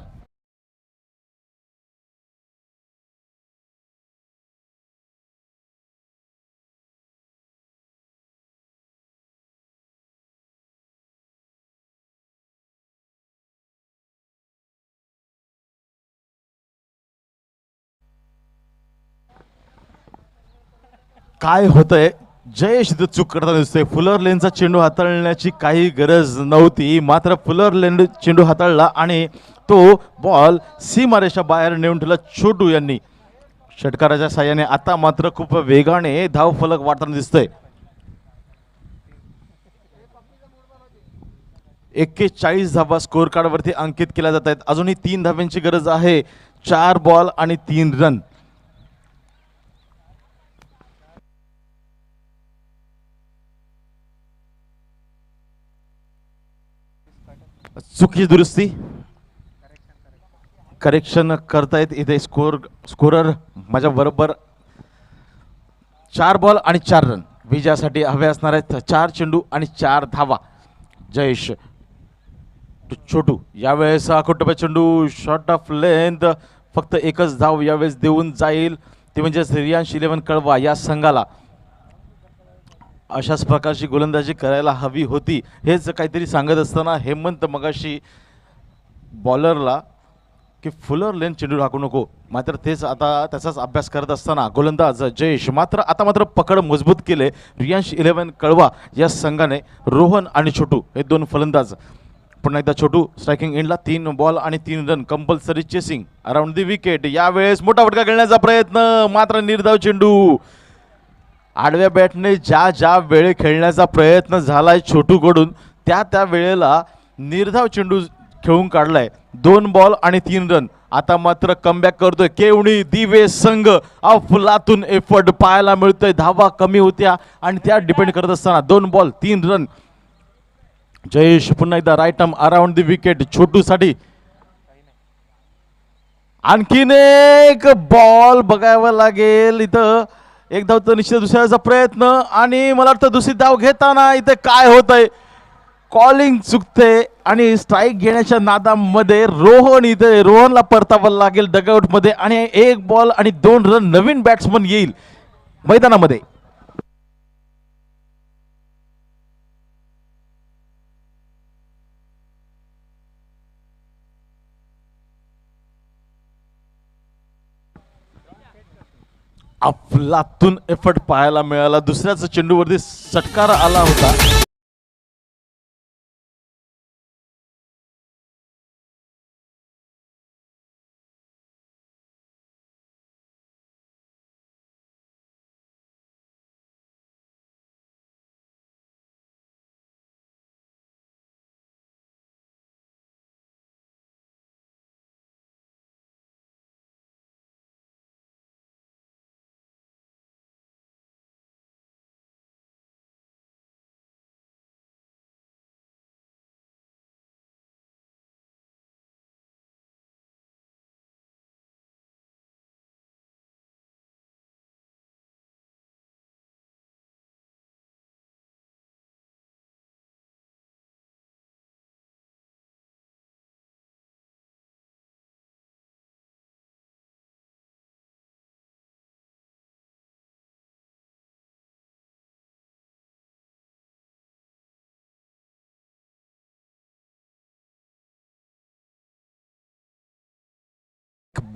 काय होतंय, जयेश इथं चूक करताना दिसतोय. फुलर लेनचा चेंडू हाताळण्याची काही गरज नव्हती, मात्र फुलर लेन चेंडू हाताळला आणि तो बॉल सीमारेषा बाहेर नेऊन ठेवला छोटू यांनी. षटकाराच्या साह्याने आता मात्र खूप वेगाने धाव फलक वाढताना दिसतोय. 41 धावा स्कोर कार्डवरती अंकित केल्या जात आहेत. अजूनही 3 धाव्यांची गरज आहे. 4 बॉल आणि 3 रन. चुकी दुरुस्ती करेक्शन करतायत इथे स्कोरर माझ्या बरोबर. 4 बॉल आणि 4 रन विजयासाठी हवे असणार आहेत. 4 चेंडू आणि 4 धावा. जयेश छोटू यावेळेस कुटुंब चेंडू शॉर्ट ऑफ लेंथ, फक्त एकच धाव यावेळेस देऊन जाईल, ते म्हणजे रियांश 11 कळवा या संघाला. अशाच प्रकारची गोलंदाजी करायला हवी होती हेच काहीतरी सांगत असताना हेमंत मगाशी बॉलरला की फुलर लेन चेंडू टाकू नको, मात्र तेच आता त्याचाच अभ्यास करत असताना गोलंदाज जयेश मात्र पकड मजबूत केले रियांश 11 कळवा या संघाने. रोहन आणि छोटू हे 2 फलंदाज. पुन्हा एकदा छोटू स्ट्रायकिंग एंडला. 3 बॉल आणि 3 run, compulsory chasing around the wicket. यावेळेस मोठा फटका खेळण्याचा प्रयत्न, मात्र निर्धाव चेंडू. आडव्या बॅटने ज्या वेळे खेळण्याचा प्रयत्न झालाय छोटूकडून त्या वेळेला निर्धाव चेंडू खेळून काढलाय. 2 बॉल आणि 3 रन. आता मात्र कमबॅक करतोय केवणी दिवे संघ. अफलातून एफर्ट पाहायला मिळतोय. धावा कमी होत्या आणि त्या डिपेंड करत असताना 2 बॉल 3 रन. जयेश पुन्हा एकदा right arm around the wicket छोटू साठी. आणखीन एक बॉल बघावा लागेल इथं. एक धाव तर निश्चित, दुसऱ्याचा प्रयत्न आणि मला वाटतं दुसरी धाव घेताना इथे काय होत आहे, कॉलिंग चुकते आणि स्ट्राईक घेण्याच्या नादामध्ये रोहनला परतावं लागेल डगआउट मध्ये आणि 1 बॉल आणि 2 रन. नवीन बॅट्समन येईल मैदानामध्ये. अफलातून एफर्ट पाहायला मिळाला. दुसऱ्याच चेंडूवरती षटकार आला होता.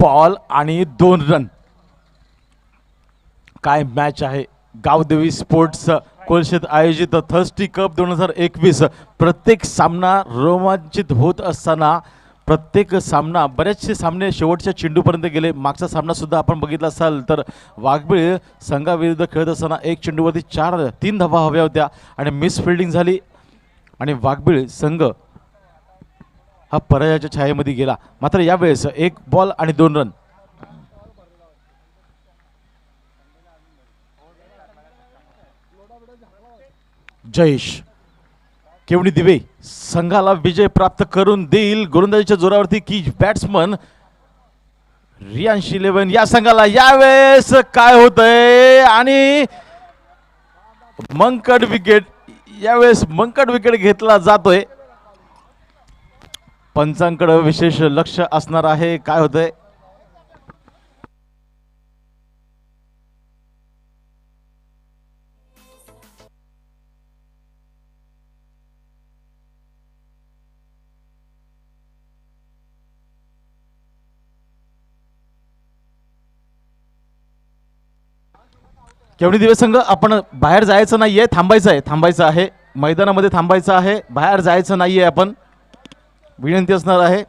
बॉल आणि 2 रन. काय मॅच आहे. गावदेवी स्पोर्ट्स कोलशेत आयोजित थर्स्टी कप 2021. प्रत्येक सामना रोमांचित होत असताना प्रत्येक सामना बरेचसे सामने शेवटच्या चेंडूपर्यंत गेले. मागचा सामना सुद्धा आपण बघितला असाल तर वाघबीळ संघाविरुद्ध खेळत असताना एक चेंडूवरती 3 धावा हव्या होत्या आणि मिस फिल्डिंग झाली आणि वाघबीळ संघ हा पराजयाच्या छायेमध्ये गेला. मात्र यावेळेस 1 बॉल आणि 2 रन. जयेश केवणी दिवे संघाला विजय प्राप्त करून देईल गोलंदाजीच्या जोरावरती की बॅट्समन रियांश 11 या संघाला यावेळेस काय होतंय आणि मंकड विकेट. यावेळेस मंकड विकेट घेतला जातोय. पंचांकडे विशेष लक्ष असणार आहे. काय होतंय केवढी दिवस संघ आपण बाहेर जायचं नाहीये. थांबायचं आहे मैदानामध्ये थांबायचं आहे. बाहेर जायचं नाहीये. आपण विनंती असणार आहे.